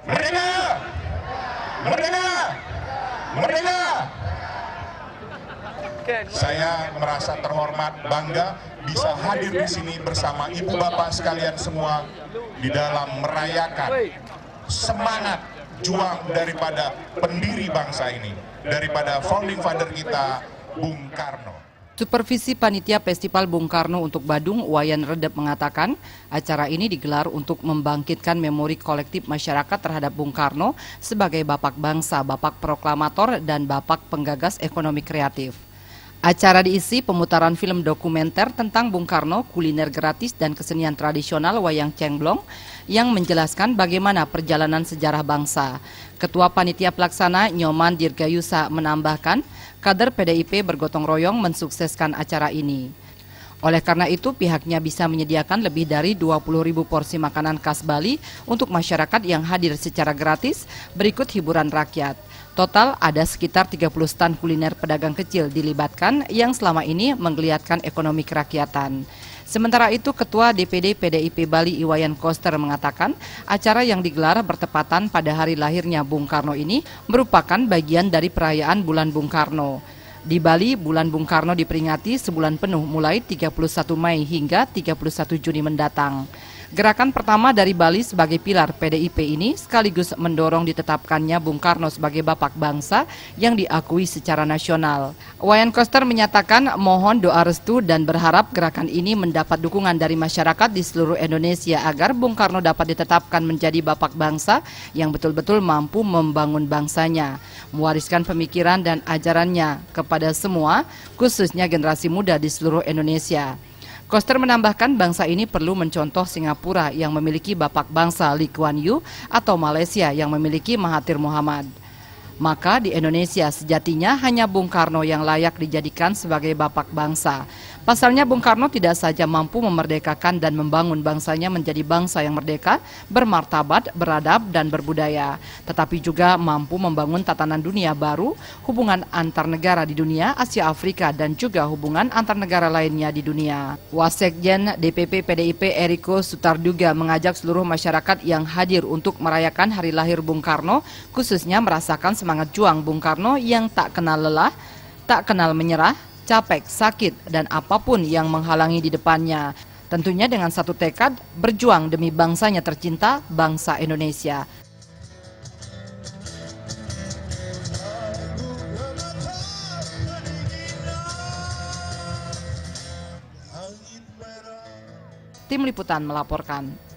Merdeka! Merdeka! Merdeka! Saya merasa terhormat, bangga bisa hadir di sini bersama ibu bapak sekalian semua di dalam merayakan semangat juang daripada pendiri bangsa ini, daripada founding father kita, Bung Karno. Supervisi Panitia Festival Bung Karno untuk Badung, Wayan Redep mengatakan, acara ini digelar untuk membangkitkan memori kolektif masyarakat terhadap Bung Karno sebagai bapak bangsa, bapak proklamator, dan bapak penggagas ekonomi kreatif. Acara diisi pemutaran film dokumenter tentang Bung Karno, kuliner gratis, dan kesenian tradisional wayang cengblong yang menjelaskan bagaimana perjalanan sejarah bangsa. Ketua Panitia Pelaksana Nyoman Dirgayusa menambahkan, kader PDIP bergotong royong mensukseskan acara ini. Oleh karena itu, pihaknya bisa menyediakan lebih dari 20.000 porsi makanan khas Bali untuk masyarakat yang hadir secara gratis berikut hiburan rakyat. Total ada sekitar 30 stan kuliner pedagang kecil dilibatkan yang selama ini menggeliatkan ekonomi kerakyatan. Sementara itu, Ketua DPD PDIP Bali Iwayan Koster mengatakan acara yang digelar bertepatan pada hari lahirnya Bung Karno ini merupakan bagian dari perayaan Bulan Bung Karno. Di Bali, Bulan Bung Karno diperingati sebulan penuh mulai 31 Mei hingga 31 Juni mendatang. Gerakan pertama dari Bali sebagai pilar PDIP ini sekaligus mendorong ditetapkannya Bung Karno sebagai bapak bangsa yang diakui secara nasional. Wayan Koster menyatakan mohon doa restu dan berharap gerakan ini mendapat dukungan dari masyarakat di seluruh Indonesia agar Bung Karno dapat ditetapkan menjadi bapak bangsa yang betul-betul mampu membangun bangsanya, mewariskan pemikiran dan ajarannya kepada semua, khususnya generasi muda di seluruh Indonesia. Koster menambahkan bangsa ini perlu mencontoh Singapura yang memiliki bapak bangsa Lee Kuan Yew atau Malaysia yang memiliki Mahathir Mohamad. Maka di Indonesia sejatinya hanya Bung Karno yang layak dijadikan sebagai bapak bangsa. Pasalnya Bung Karno tidak saja mampu memerdekakan dan membangun bangsanya menjadi bangsa yang merdeka, bermartabat, beradab, dan berbudaya, tetapi juga mampu membangun tatanan dunia baru, hubungan antar negara di dunia, Asia Afrika, dan juga hubungan antar negara lainnya di dunia. Wasekjen DPP PDIP Eriko Sutarduga mengajak seluruh masyarakat yang hadir untuk merayakan hari lahir Bung Karno, khususnya merasakan semangat juang Bung Karno yang tak kenal lelah, tak kenal menyerah, capek, sakit, dan apapun yang menghalangi di depannya. Tentunya dengan satu tekad, berjuang demi bangsanya tercinta, bangsa Indonesia. Tim Liputan melaporkan.